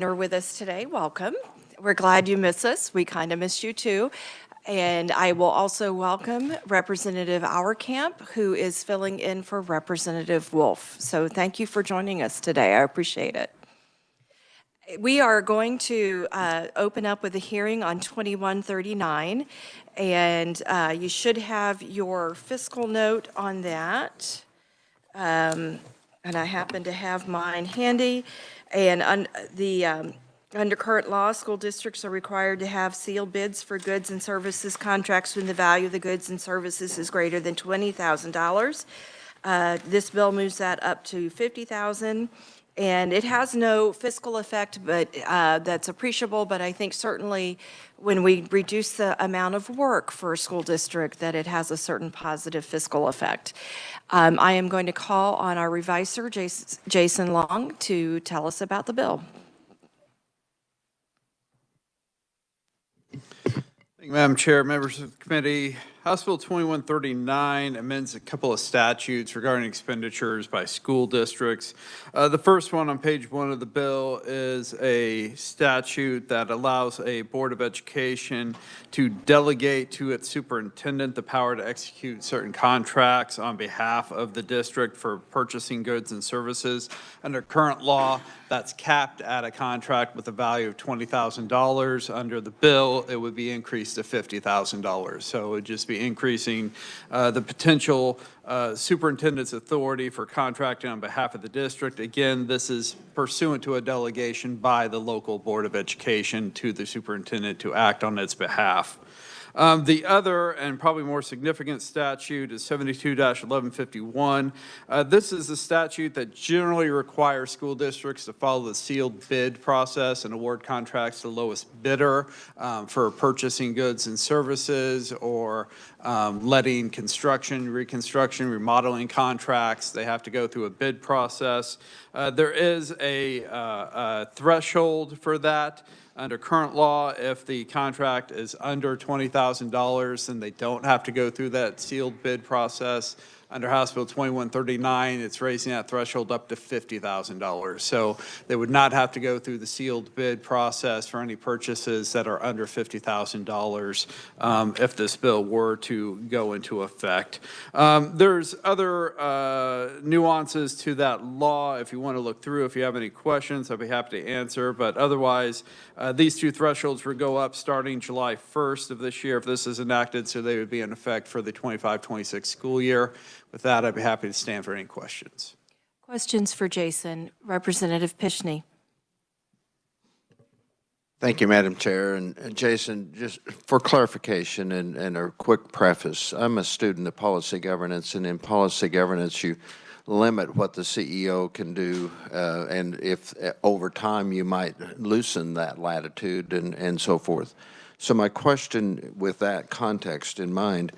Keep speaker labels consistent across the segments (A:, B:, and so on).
A: Are with us today. Welcome. We're glad you miss us. We kind of missed you too. And I will also welcome Representative Auerkamp, who is filling in for Representative Wolf. So thank you for joining us today. I appreciate it. We are going to open up with a hearing on 2139, and you should have your fiscal note on that. And I happen to have mine handy. And under current law, school districts are required to have sealed bids for goods and services contracts when the value of the goods and services is greater than $20,000. This bill moves that up to $50,000. And it has no fiscal effect, but that's appreciable. But I think certainly when we reduce the amount of work for a school district, that it has a certain positive fiscal effect. I am going to call on our reviser, Jason Long, to tell us about the bill.
B: Thank you, Madam Chair, members of the committee. House Bill 2139 amends a couple of statutes regarding expenditures by school districts. The first one on page 1 of the bill is a statute that allows a Board of Education to delegate to its superintendent the power to execute certain contracts on behalf of the district for purchasing goods and services. Under current law, that's capped at a contract with a value of $20,000. Under the bill, it would be increased to $50,000. So it would just be increasing the potential superintendent's authority for contracting on behalf of the district. Again, this is pursuant to a delegation by the local Board of Education to the superintendent to act on its behalf. The other and probably more significant statute is 72-1151. This is a statute that generally requires school districts to follow the sealed bid process and award contracts to the lowest bidder for purchasing goods and services or letting construction, reconstruction, remodeling contracts. They have to go through a bid process. There is a threshold for that. Under current law, if the contract is under $20,000, then they don't have to go through that sealed bid process. Under House Bill 2139, it's raising that threshold up to $50,000. So they would not have to go through the sealed bid process for any purchases that are under $50,000 if this bill were to go into effect. There's other nuances to that law. If you want to look through, if you have any questions, I'd be happy to answer. But otherwise, these two thresholds would go up starting July 1st of this year if this is enacted, so they would be in effect for the 25-26 school year. With that, I'd be happy to stand for any questions.
A: Questions for Jason. Representative Pishney.
C: Thank you, Madam Chair. And Jason, just for clarification and a quick preface, I'm a student of policy governance, and in policy governance, you limit what the CEO can do, and if over time you might loosen that latitude and so forth. So my question with that context in mind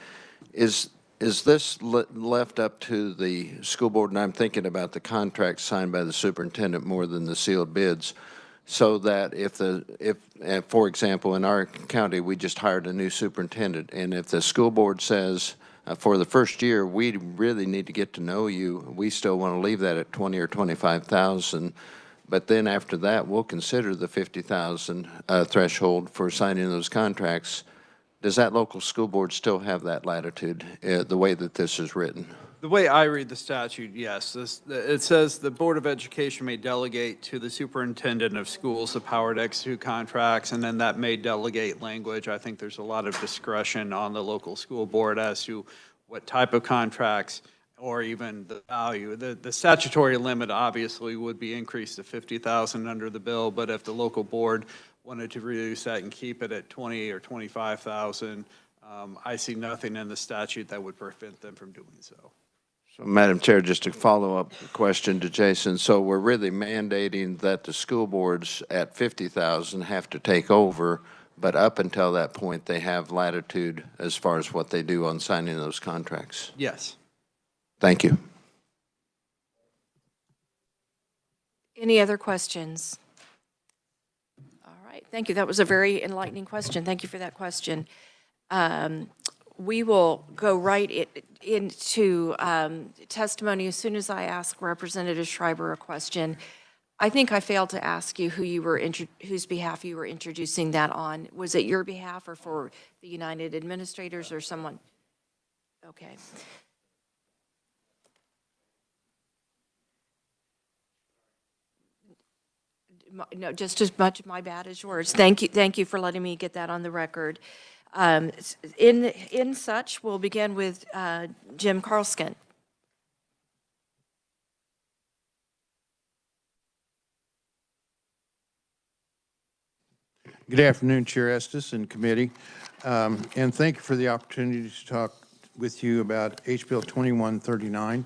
C: is this left up to the school board, and I'm thinking about the contract signed by the superintendent more than the sealed bids, so that if for example, in our county, we just hired a new superintendent, and if the school board says, for the first year, we really need to get to know you, we still want to leave that at 20 or 25,000, but then after that, we'll consider the 50,000 threshold for signing those contracts. Does that local school board still have that latitude, the way that this is written?
B: The way I read the statute, yes. It says the Board of Education may delegate to the superintendent of schools the power to execute contracts, and then that may delegate language. I think there's a lot of discretion on the local school board as to what type of contracts or even the value. The statutory limit obviously would be increased to $50,000 under the bill, but if the local board wanted to reduce that and keep it at 20 or 25,000, I see nothing in the statute that would prevent them from doing so.
C: So, Madam Chair, just a follow-up question to Jason. So we're really mandating that the school boards at 50,000 have to take over, but up until that point, they have latitude as far as what they do on signing those contracts?
B: Yes.
C: Thank you.
A: Any other questions? All right, thank you. That was a very enlightening question. Thank you for that question. We will go right into testimony as soon as I ask Representative Schreiber a question. I think I failed to ask you who you were, whose behalf you were introducing that on. Was it your behalf or for the United Administrators or someone? Okay. No, just as much my bad as yours. Thank you for letting me get that on the record. In such, we'll begin with Jim Carlskin.
D: Good afternoon, Chair Estes and committee, and thank you for the opportunity to talk with you about H. Bill 2139.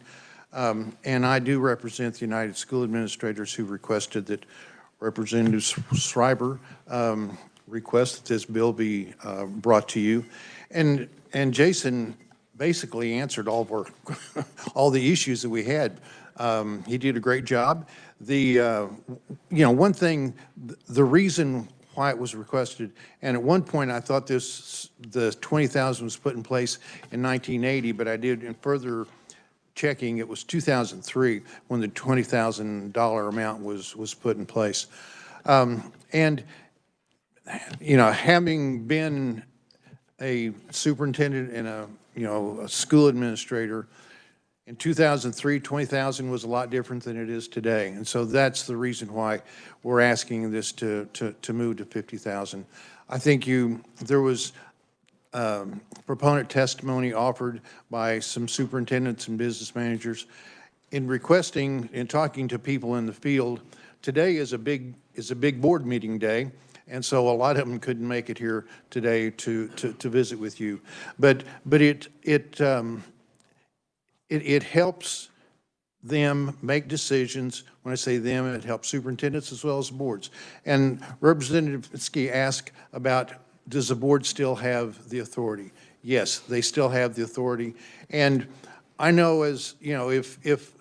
D: And I do represent the United School Administrators who requested that Representative Schreiber request that this bill be brought to you. And Jason basically answered all of our all the issues that we had. He did a great job. One thing, the reason why it was requested, and at one point I thought the 20,000 was put in place in 1980, but I did in further checking, it was 2003 when the $20,000 amount was put in place. And having been a superintendent and a school administrator, in 2003, 20,000 was a lot different than it is today. And so that's the reason why we're asking this to move to 50,000. I think there was proponent testimony offered by some superintendents and business managers in requesting and talking to people in the field. Today is a big board meeting day, and so a lot of them couldn't make it here today to visit with you. But it helps them make decisions. When I say them, it helps superintendents as well as boards. And Representative Fitzke asked about, does the board still have the authority? Yes, they still have the authority. And I know, as you know, if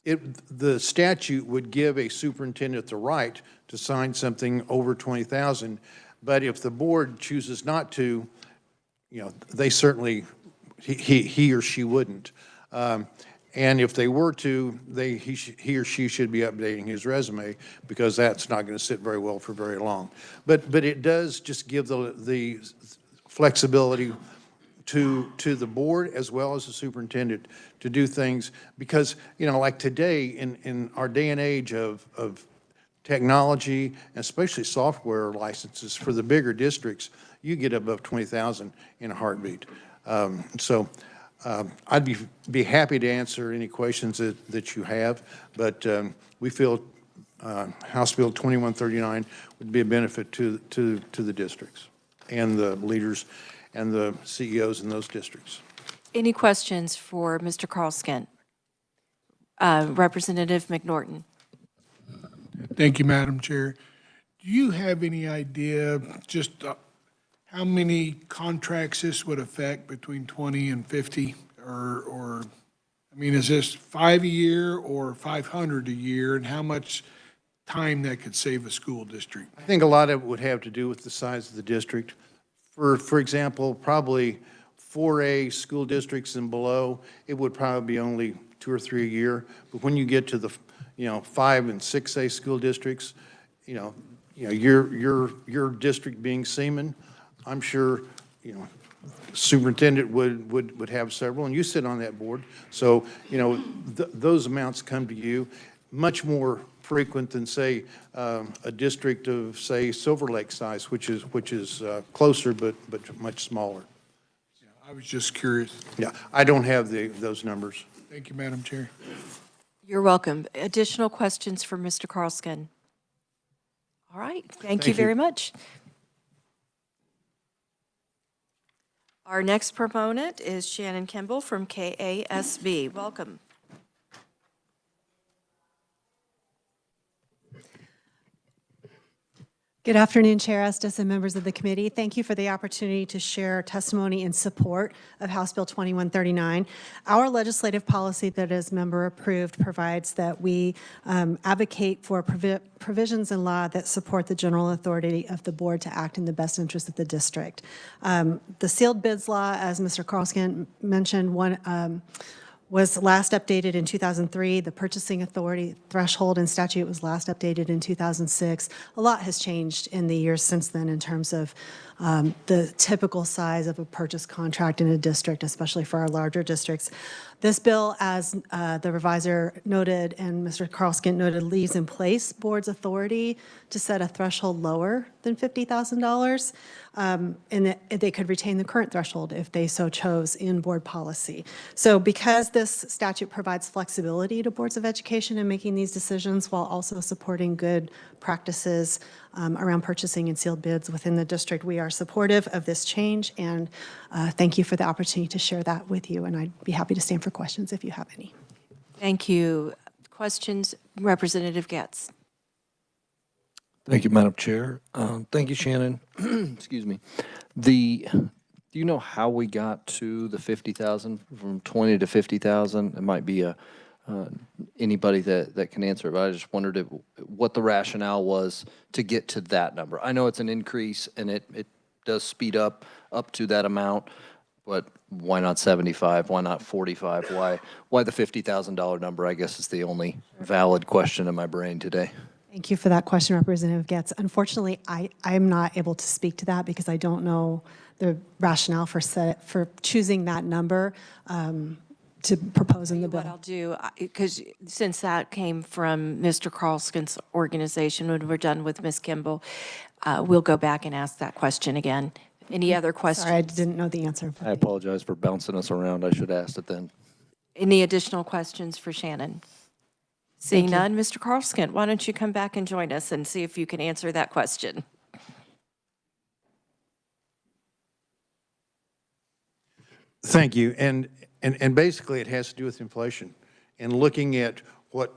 D: the statute would give a superintendent the right to sign something over 20,000, but if the board chooses not to, they certainly, he or she wouldn't. And if they were to, he or she should be updating his resume, because that's not going to sit very well for very long. But it does just give the flexibility to the board as well as the superintendent to do things, because like today in our day and age of technology, especially software licenses for the bigger districts, you get above 20,000 in a heartbeat. I'd be happy to answer any questions that you have, but we feel House Bill 2139 would be a benefit to the districts and the leaders and the CEOs in those districts.
A: Any questions for Mr. Carlskin? Representative McNorton.
E: Thank you, Madam Chair. Do you have any idea just how many contracts this would affect between 20 and 50? Or I mean, is this 5 a year or 500 a year, and how much time that could save a school district?
D: I think a lot of it would have to do with the size of the district. For example, probably 4A school districts and below, it would probably be only 2 or 3 a year. But when you get to the 5 and 6A school districts, your district being Seaman, I'm sure superintendent would have several, and you sit on that board. So those amounts come to you much more frequent than, say, a district of, say, Silver Lake size, which is closer but much smaller.
E: Yeah, I was just curious.
D: Yeah, I don't have those numbers.
E: Thank you, Madam Chair.
A: You're welcome. Additional questions for Mr. Carlskin? All right, thank you
D: you.
A: very much. Our next proponent is Shannon Kimball from KASB. Welcome.
F: Good afternoon, Chair Estes and members of the committee. Thank you for the opportunity to share testimony in support of House Bill 2139. Our legislative policy that is member approved provides that we advocate for provisions in law that support the general authority of the board to act in the best interest of the district. The sealed bids law, as Mr. Carlskin mentioned, was last updated in 2003. The purchasing authority threshold and statute was last updated in 2006. A lot has changed in the years since then in terms of the typical size of a purchase contract in a district, especially for our larger districts. This bill, as the revisor noted and Mr. Carlskint noted, leaves in place board's authority to set a threshold lower than $50,000. And they could retain the current threshold if they so chose in board policy. So because this statute provides flexibility to boards of education in making these decisions while also supporting good practices around purchasing and sealed bids within the district, we are supportive of this change, and thank you for the opportunity to share that with you, and I'd be happy to stand for questions if you have any.
A: Thank you. Questions, Representative Getz?
G: Thank you, Madam Chair. Thank you, Shannon. Excuse me. Do you know how we got to the 50,000 from 20 to 50,000? It might be anybody that can answer it, but I just wondered what the rationale was to get to that number. I know it's an increase and it does speed up to that amount, but why not 75? Why not 45? Why the $50,000 number, I guess, is the only valid question in my brain today.
F: Thank you for that question, Representative Getz. Unfortunately, I'm not able to speak to that because I don't know the rationale for choosing that number to propose in the bill.
A: What I'll do, because since that came from Mr. Carlskint's organization, when we're done with Ms. Kimball, we'll go back and ask that question again. Any other questions?
F: Sorry, I didn't know the answer.
G: I apologize for bouncing us around. I should have asked it then.
A: Any additional questions for Shannon? Seeing none, Mr. Carlskint, why don't you come back and join us and see if you can answer that question?
D: Thank you. And basically, it has to do with inflation. And looking at what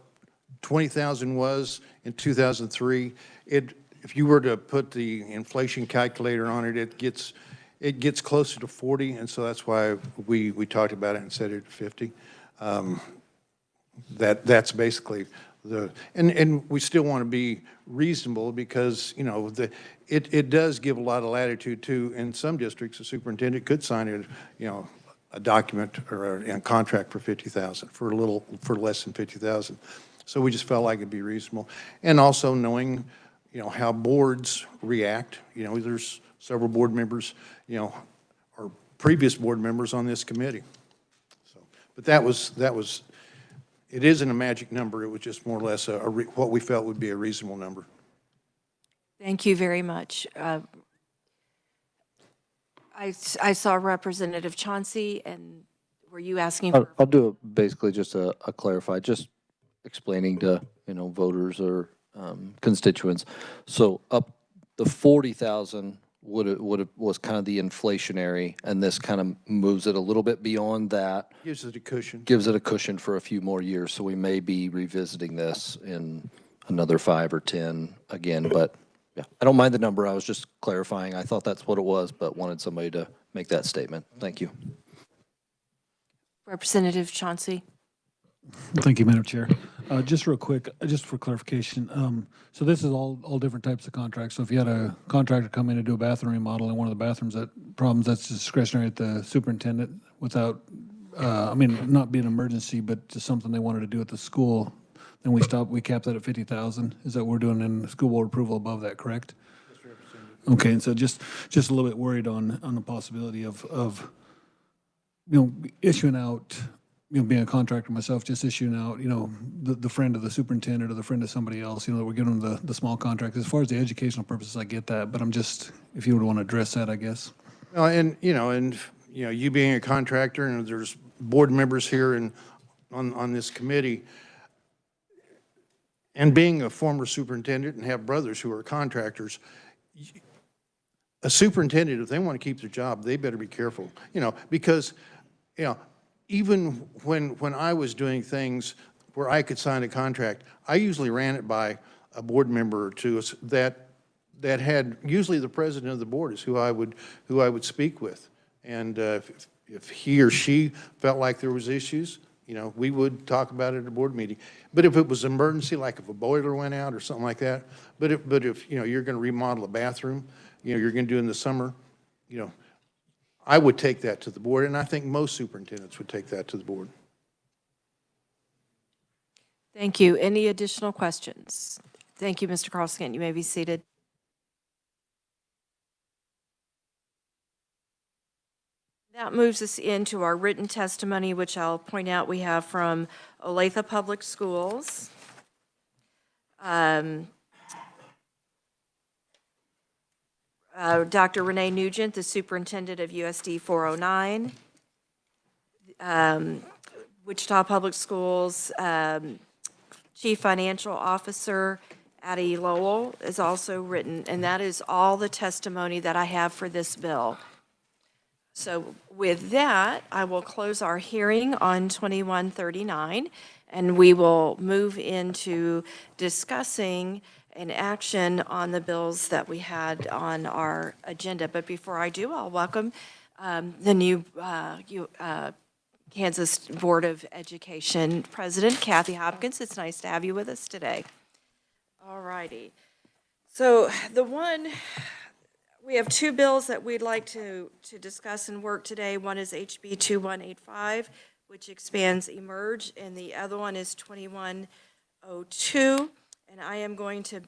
D: 20,000 was in 2003, if you were to put the inflation calculator on it, it gets closer to 40, and so that's why we talked about it and set it at 50. That's basically and we still want to be reasonable because, you know, it does give a lot of latitude to, in some districts, the superintendent could sign it, you know, a document or a contract for 50,000 for less than 50,000. So we just felt like it'd be reasonable, and also knowing, you know, how boards react. You know, there's several board members, you know, or previous board members on this committee. So, but that was. It isn't a magic number. It was just more or less what we felt would be a reasonable number.
A: Thank you very much. I saw Representative Chauncey, and were you asking for?
G: I'll do basically just a clarify, just explaining to, you know, voters or constituents. So up the 40,000 was kind of the inflationary, and this kind of moves it a little bit beyond that.
D: Gives it a cushion.
G: Gives it a cushion for a few more years. So we may be revisiting this in another 5 or 10 again, but yeah, I don't mind the number. I was just clarifying. I thought that's what it was, but wanted somebody to make that statement. Thank you.
A: Representative Chauncey.
H: Thank you, Madam Chair. Just real quick, just for clarification, so this is all different types of contracts. So if you had a contractor come in to do a bathroom remodel in one of the bathrooms, that's discretionary at the superintendent without, I mean, not being an emergency, but just something they wanted to do at the school, then we cap that at 50,000. Is that what we're doing in school board approval above that, correct? Yes, Representative. Okay, and so just a little bit worried on the possibility of you know, issuing out, you know, being a contractor myself, just issuing out, you know, the friend of the superintendent or the friend of somebody else, you know, that we're giving them the small contract. As far as the educational purposes, I get that, but I'm just, if you would want to address that, I guess.
D: Well, and you being a contractor, and there's board members here and on this committee, and being a former superintendent and have brothers who are contractors, a superintendent, if they want to keep their job, they better be careful, you know, because, you know, even when I was doing things where I could sign a contract, I usually ran it by a board member or two that had, usually the president of the board is who I would speak with. And if he or she felt like there was issues, you know, we would talk about it at a board meeting. But if it was an emergency, like if a boiler went out or something like that, but if you know, you're going to remodel a bathroom, you know, you're going to do in the summer, you know, I would take that to the board, and I think most superintendents would take that to the board.
A: Thank you. Any additional questions? Thank you, Mr. Carlskin. You may be seated. That moves us into our written testimony, which I'll point out we have from Olathe Public Schools. Dr. Renee Nugent, the superintendent of USD 409. Wichita Public Schools Chief Financial Officer Addie Lowell is also written, and that is all the testimony that I have for this bill. So with that, I will close our hearing on 2139, and we will move into discussing an action on the bills that we had on our agenda. But before I do, I'll welcome the new Kansas Board of Education President, Kathy Hopkins. It's nice to have you with us today. All righty. So we have two bills that we'd like to discuss and work today. One is HB 2185, which expands eMERGE, and the other one is 2102. And I am going to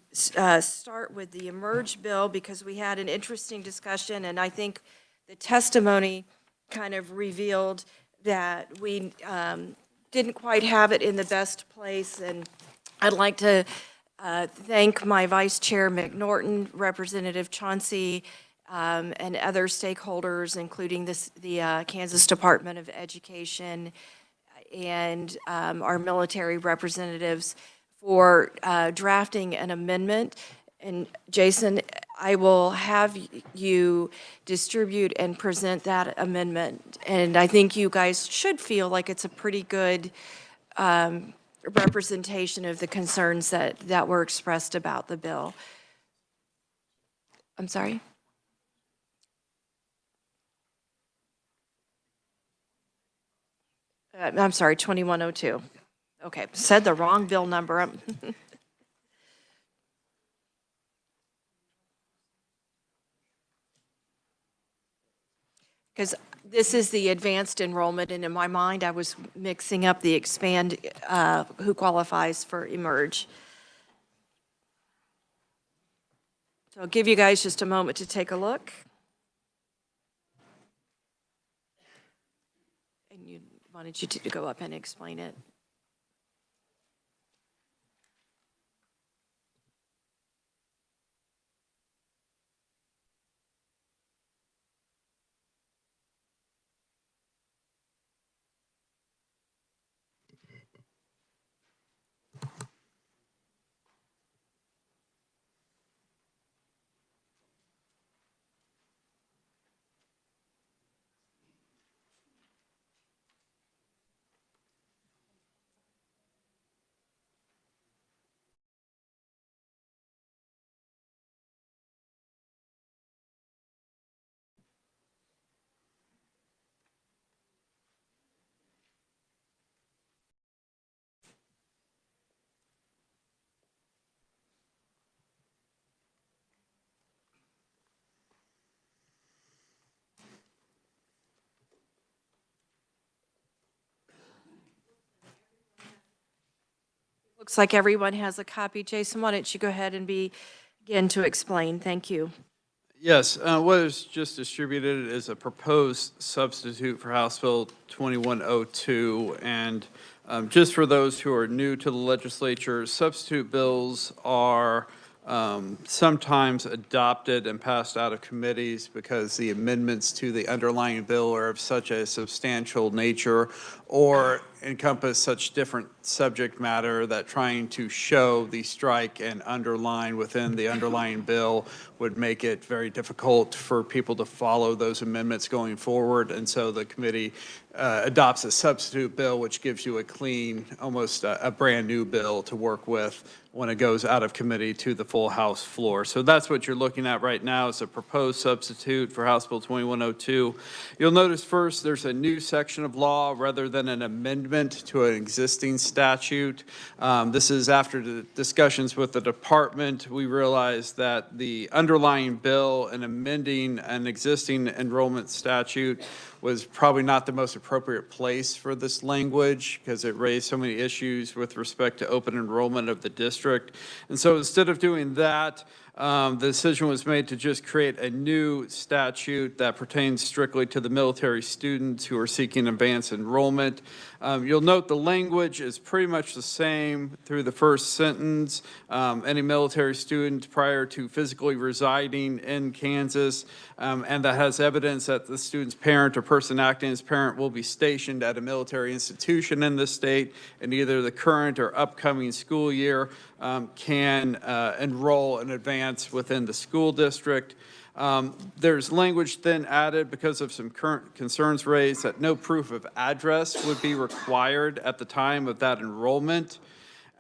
A: start with the eMERGE bill because we had an interesting discussion, and I think the testimony kind of revealed that we didn't quite have it in the best place. And I'd like to thank my Vice Chair McNorton, Representative Chauncey, and other stakeholders, including the Kansas Department of Education and our military representatives for drafting an amendment. And Jason, I will have you distribute and present that amendment. And I think you guys should feel like it's a pretty good representation of the concerns that were expressed about the bill. I'm sorry? I'm sorry, 2102. Okay, said the wrong bill number. Because this is the advanced enrollment, and in my mind, I was mixing up the expand, who qualifies for eMERGE. So I'll give you guys just a moment to take a look. And you wanted you to go up and explain it. Looks like everyone has a copy. Jason, why don't you go ahead and begin to explain? Thank you.
B: Yes, what is just distributed is a proposed substitute for House Bill 2102. And just for those who are new to the legislature, substitute bills are sometimes adopted and passed out of committees because the amendments to the underlying bill are of such a substantial nature or encompass such different subject matter that trying to show the strike and underline within the underlying bill would make it very difficult for people to follow those amendments going forward. And so the committee adopts a substitute bill, which gives you a clean, almost a brand new bill to work with when it goes out of committee to the full House floor. So that's what you're looking at right now is a proposed substitute for House Bill 2102. You'll notice first there's a new section of law rather than an amendment amendment to an existing statute. This is after the discussions with the department. We realized that the underlying bill and amending an existing enrollment statute was probably not the most appropriate place for this language because it raised so many issues with respect to open enrollment of the district. And so instead of doing that, the decision was made to just create a new statute that pertains strictly to the military students who are seeking advanced enrollment. You'll note the language is pretty much the same through the first sentence. Any military student prior to physically residing in Kansas and that has evidence that the student's parent or person acting as parent will be stationed at a military institution in the state in either the current or upcoming school year can enroll in advance within the school district. There's language then added because of some current concerns raised that no proof of address would be required at the time of that enrollment,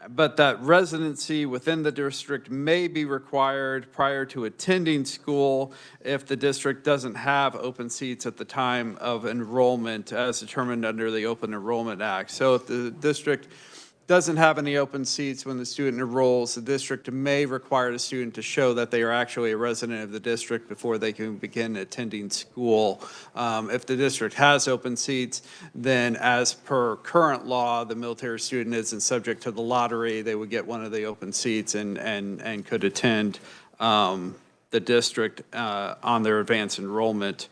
B: but that residency within the district may be required prior to attending school if the district doesn't have open seats at the time of enrollment as determined under the Open Enrollment Act. So if the district doesn't have any open seats when the student enrolls, the district may require the student to show that they are actually a resident of the district before they can begin attending school. If the district has open seats, then as per current law, the military student isn't subject to the lottery. They would get one of the open seats and could attend the district on their advanced enrollment.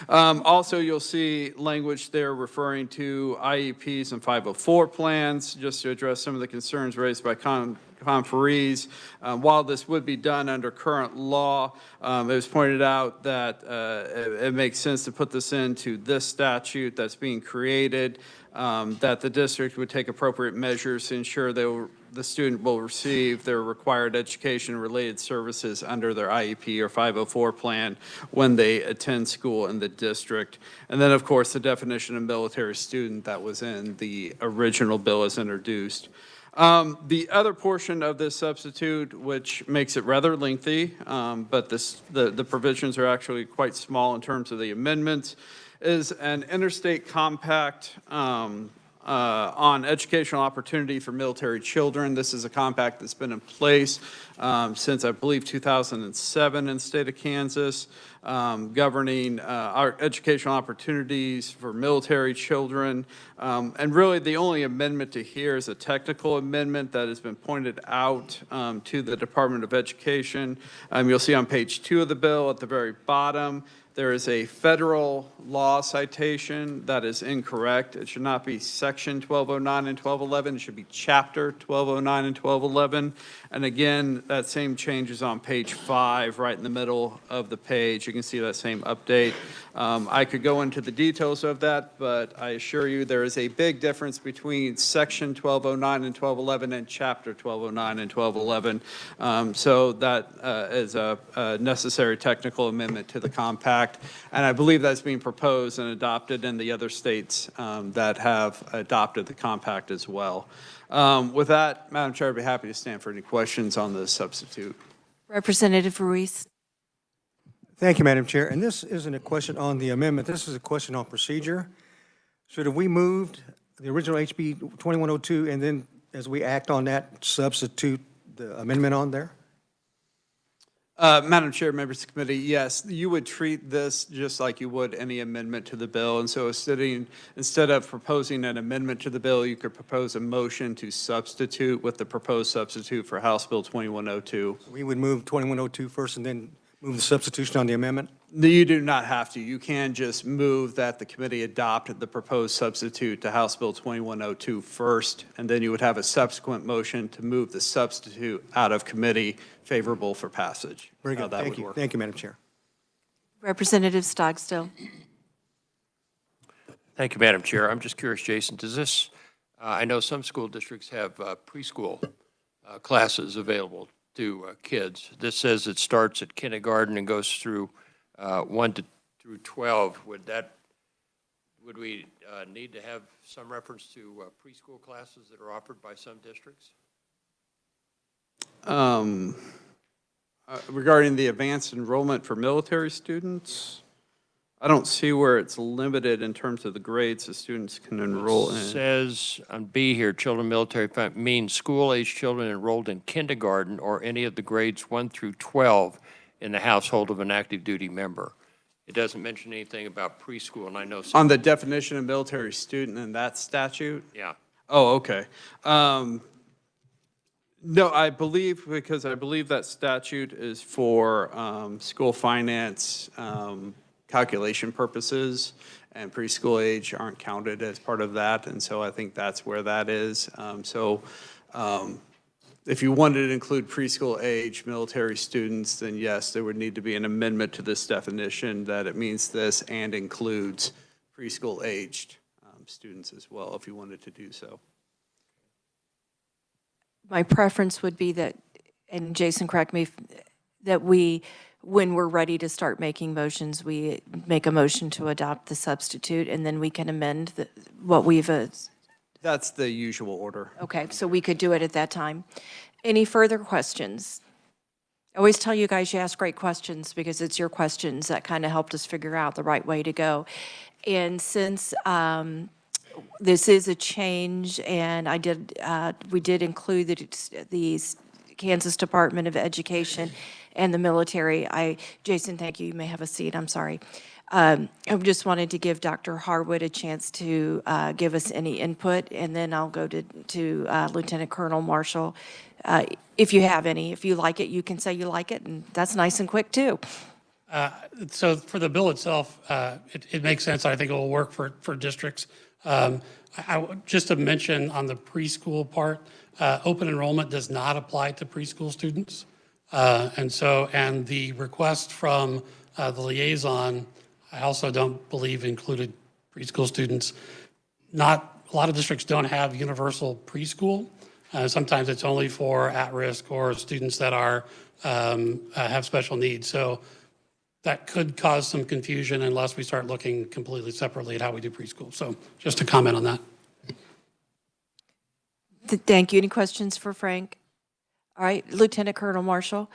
B: Also, you'll see language there referring to IEPs and 504 plans, just to address some of the concerns raised by conferees. While this would be done under current law, it was pointed out that it makes sense to put this into this statute that's being created, that the district would take appropriate measures to ensure the student will receive their required education related services under their IEP or 504 plan when they attend school in the district. And then, of course, the definition of military student that was in the original bill as introduced. The other portion of this substitute, which makes it rather lengthy, but the provisions are actually quite small in terms of the amendments, is an interstate compact on educational opportunity for military children. This is a compact that's been in place since, I believe, 2007 in the state of Kansas, governing our educational opportunities for military children. And really, the only amendment to here is a technical amendment that has been pointed out to the Department of Education. You'll see on page 2 of the bill at the very bottom, there is a federal law citation that is incorrect. It should not be section 1209 and 1211. It should be chapter 1209 and 1211. And again, that same change is on page 5, right in the middle of the page. You can see that same update. I could go into the details of that, but I assure you there is a big difference between section 1209 and 1211 and chapter 1209 and 1211. So that is a necessary technical amendment to the compact. And I believe that's being proposed and adopted in the other states that have adopted the compact as well. With that, Madam Chair, I'd be happy to stand for any questions on the substitute.
A: Representative Ruiz.
I: Thank you, Madam Chair. And this isn't a question on the amendment. This is a question on procedure. Should have we moved the original HB 2102 and then as we act on that, substitute the amendment on there?
B: Madam Chair, members of the committee, yes, you would treat this just like you would any amendment to the bill. And so instead of proposing an amendment to the bill, you could propose a motion to substitute with the proposed substitute for House Bill 2102.
I: We would move 2102 first and then move the substitution on the amendment?
B: You do not have to. You can just move that the committee adopt the proposed substitute to House Bill 2102 first, and then you would have a subsequent motion to move the substitute out of committee favorable for passage.
I: Very good. Thank you. Thank you, Madam Chair.
A: Representative Stogstill.
J: Thank you, Madam Chair. I'm just curious, Jason, does this, I know some school districts have preschool classes available to kids. This says it starts at kindergarten and goes through 1 through 12. Would we need to have some reference to preschool classes that are offered by some districts?
B: Regarding the advanced enrollment for military students? I don't see where it's limited in terms of the grades the students can enroll in.
J: Says on B here, children military means school-age children enrolled in kindergarten or any of the grades 1 through 12 in the household of an active duty member. It doesn't mention anything about preschool, and I know some.
B: On the definition of military student in that statute?
J: Yeah.
B: Oh, okay. No, I believe that statute is for school finance calculation purposes, and preschool age aren't counted as part of that, and so I think that's where that is. If you wanted to include preschool age military students, then yes, there would need to be an amendment to this definition that it means this and includes preschool aged students as well, if you wanted to do so.
A: My preference would be that, and Jason, correct me, that we, when we're ready to start making motions, we make a motion to adopt the substitute, and then we can amend what we've,
B: That's the usual order.
A: okay, so we could do it at that time. Any further questions? I always tell you guys you ask great questions because it's your questions that kind of helped us figure out the right way to go. And since this is a change, and we did include the Kansas Department of Education and the military. Jason, thank you. You may have a seat. I'm sorry. I just wanted to give Dr. Harwood a chance to give us any input, and then I'll go to Lieutenant Colonel Marshall. If you have any, if you like it, you can say you like it, and that's nice and quick too.
K: So for the bill itself, it makes sense. I think it will work for districts. Just to mention on the preschool part, open enrollment does not apply to preschool students. And the request from the liaison, I also don't believe included preschool students. A lot of districts don't have universal preschool. Sometimes it's only for at-risk or students that have special needs. So that could cause some confusion unless we start looking completely separately at how we do preschool. So just to comment on that.
A: Thank you. Any questions for Frank? All right, Lieutenant Colonel Marshall.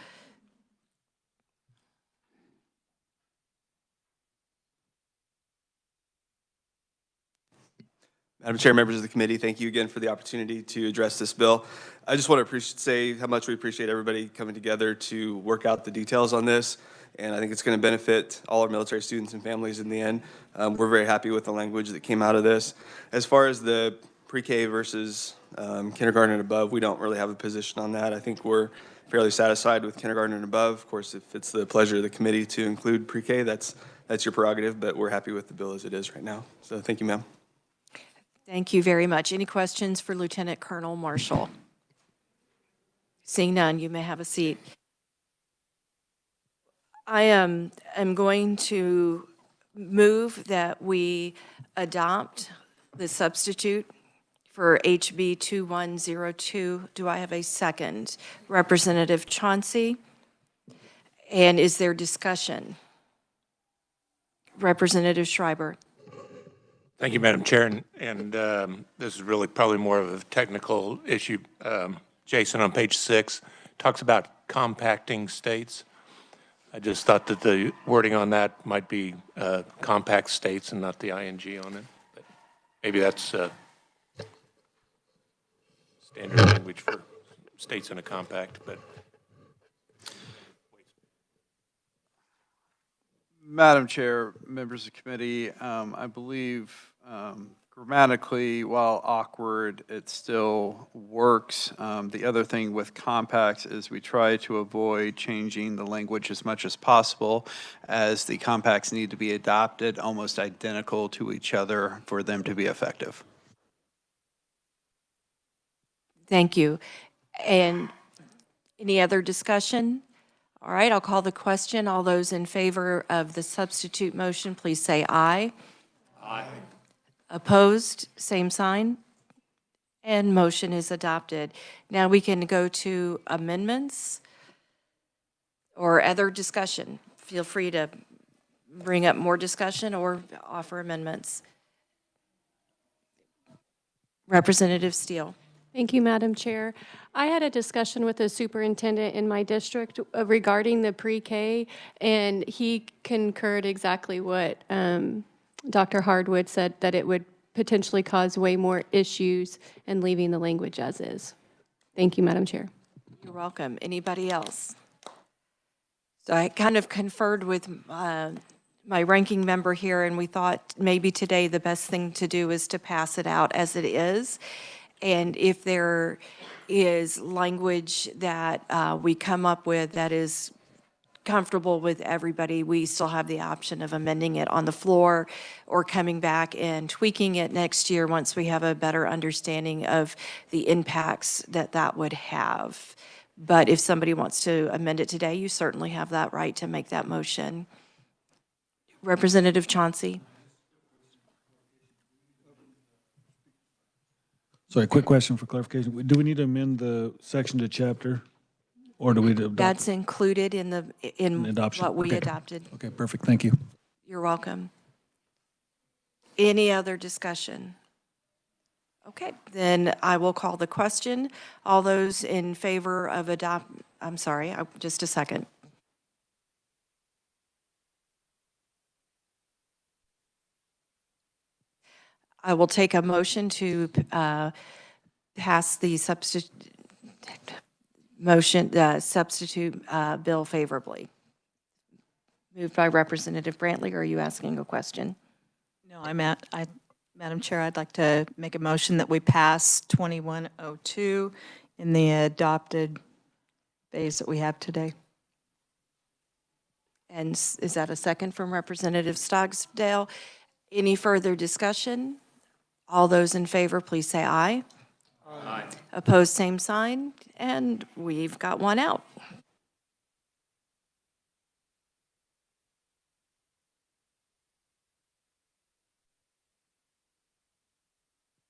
L: Madam Chair, members of the committee, thank you again for the opportunity to address this bill. I just want to say how much we appreciate everybody coming together to work out the details on this, and I think it's going to benefit all our military students and families in the end. We're very happy with the language that came out of this. As far as the pre-K versus kindergarten and above, we don't really have a position on that. I think we're fairly satisfied with kindergarten and above. Of course, if it's the pleasure of the committee to include pre-K, that's your prerogative, but we're happy with the bill as it is right now. So thank you, ma'am.
A: Thank you very much. Any questions for Lieutenant Colonel Marshall? Seeing none, you may have a seat. I am going to move that we adopt the substitute for HB 2102. Do I have a second? Representative Chauncey? And is there discussion? Representative Schreiber?
M: Thank you, Madam Chair, and this is really probably more of a technical issue. Jason, on page 6, talks about compacting states. I just thought that the wording on that might be compact states and not the ing on it. But maybe that's standard language for states in a compact, but.
B: Madam Chair, members of the committee, I believe grammatically, while awkward, it still works. The other thing with compacts is we try to avoid changing the language as much as possible, as the compacts need to be adopted almost identical to each other for them to be effective.
A: Thank you. And any other discussion? All right, I'll call the question. All those in favor of the substitute motion, please say aye.
M: Aye.
A: Opposed, same sign. And motion is adopted. Now we can go to amendments or other discussion. Feel free to bring up more discussion or offer amendments. Representative Steele.
N: Thank you, Madam Chair. I had a discussion with the superintendent in my district regarding the pre-K, and he concurred exactly what Dr. Hardwood said, that it would potentially cause way more issues in leaving the language as is. Thank you, Madam Chair.
A: You're welcome. Anybody else? So I kind of conferred with my ranking member here, and we thought maybe today the best thing to do is to pass it out as it is. And if there is language that we come up with that is comfortable with everybody, we still have the option of amending it on the floor or coming back and tweaking it next year once we have a better understanding of the impacts that that would have. But if somebody wants to amend it today, you certainly have that right to make that motion. Representative Chauncey.
H: Sorry, quick question for clarification. Do we need to amend the section to chapter, or do we adopt?
A: That's included in
H: adoption.
A: what we
H: Okay.
A: adopted.
H: Okay, perfect. Thank you.
A: You're welcome. Any other discussion? Okay, then I will call the question. All those in favor of just a second. I will take a motion to pass the substitute bill favorably. Moved by Representative Brantley. Are you asking a question?
O: No, Madam Chair, I'd like to make a motion that we pass 2102 in the adopted phase that we have today.
A: And is that a second from Representative Stogsdale? Any further discussion? All those in favor, please say aye. Aye. Opposed, same sign, and we've got one out.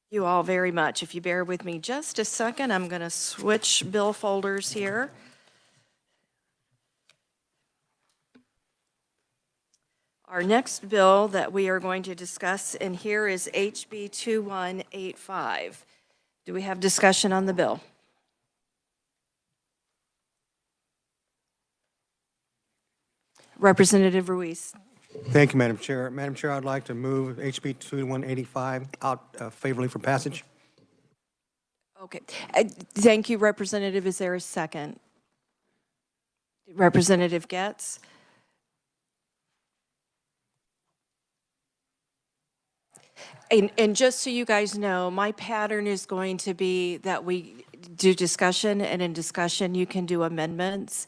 A: You all very much. If you bear with me just a second, I'm going to switch bill folders here. Our next bill that we are going to discuss in here is HB 2185. Do we have discussion on the bill? Representative Ruiz.
I: Thank you, Madam Chair. Madam Chair, I'd like to move HB 2185 out favorably for passage.
A: Okay. Thank you, Representative. Is there a second? Representative Getz? And just so you guys know, my pattern is going to be that we do discussion, and in discussion, you can do amendments,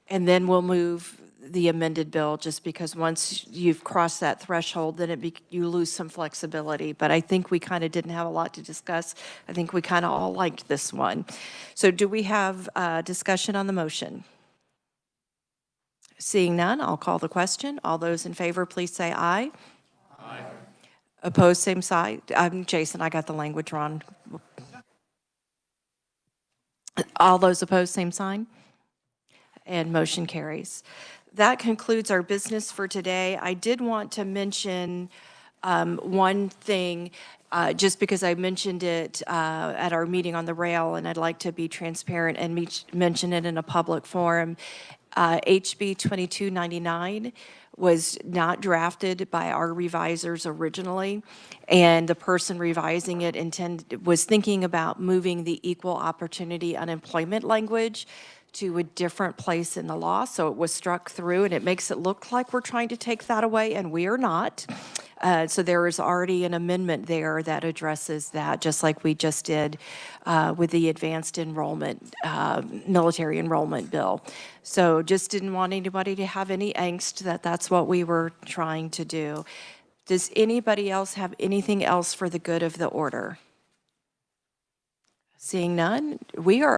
A: and then we'll move the amended bill, just because once you've crossed that threshold, then you lose some flexibility. But I think we kind of didn't have a lot to discuss. I think we kind of all liked this one. So do we have discussion on the motion? Seeing none, I'll call the question. All those in favor, please say aye. Aye. Opposed, same side. I'm Jason, I got the language wrong. All those opposed, same sign. And motion carries. That concludes our business for today. I did want to mention one thing, just because I mentioned it at our meeting on the rail, and I'd like to be transparent and mention it in a public forum. HB 2299 was not drafted by our revisers originally, and the person revising it was thinking about moving the equal opportunity unemployment language to a different place in the law, so it was struck through, and it makes it look like we're trying to take that away, and we are not. So there is already an amendment there that addresses that, just like we just did with the advanced enrollment, military enrollment bill. So just didn't want anybody to have any angst that that's what we were trying to do. Does anybody else have anything else for the good of the order? Seeing none, we are